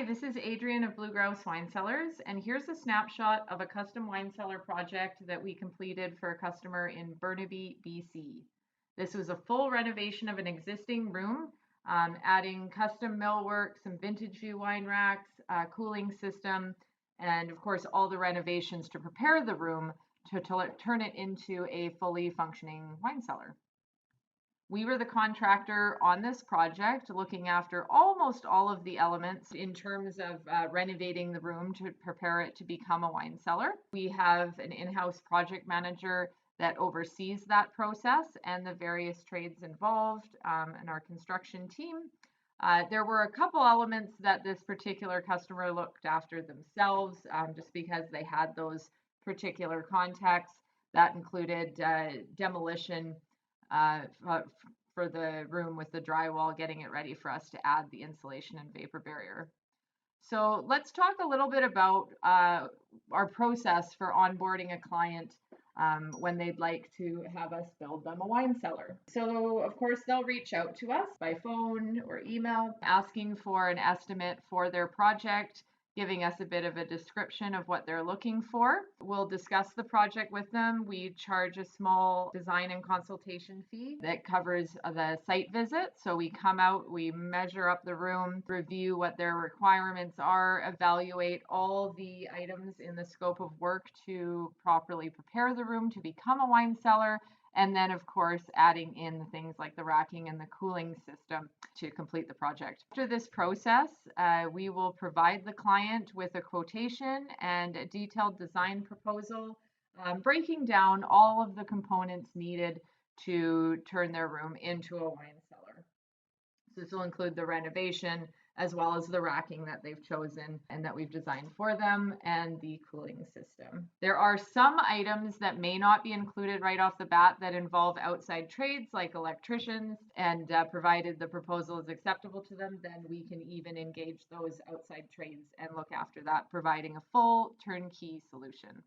this is Adrian of Blue Grouse Wine Cellars, and here's a snapshot of a custom wine cellar project that we completed for a customer in Burnaby, BC. This was a full renovation of an existing room, adding custom millwork, some vintage view wine racks, cooling system, and of course all the renovations to prepare the room to turn it into a fully functioning wine cellar. We were the contractor on this project, looking after almost all of the elements in terms of renovating the room to prepare it to become a wine cellar. We have an in-house project manager that oversees that process and the various trades involved, and our construction team. There were a couple elements that this particular customer looked after themselves, just because they had those particular contacts. That included demolition for the room with the drywall, getting it ready for us to add the insulation and vapor barrier. So let's talk a little bit about our process for onboarding a client when they'd like to have us build them a wine cellar. So of course they'll reach out to us by phone or email asking for an estimate for their project, giving us a bit of a description of what they're looking for. We'll discuss the project with them. We charge a small design and consultation fee that covers the site visit. So we come out, we measure up the room, review what their requirements are, evaluate all the items in the scope of work to properly prepare the room to become a wine cellar. And then, of course, adding in things like the racking and the cooling system to complete the project. After this process, we will provide the client with a quotation and a detailed design proposal, breaking down all of the components needed to turn their room into a wine cellar. So this will include the renovation as well as the racking that they've chosen and that we've designed for them, and the cooling system. There are some items that may not be included right off the bat that involve outside trades like electricians, and provided the proposal is acceptable to them, then we can even engage those outside trades and look after that, providing a full turnkey solution.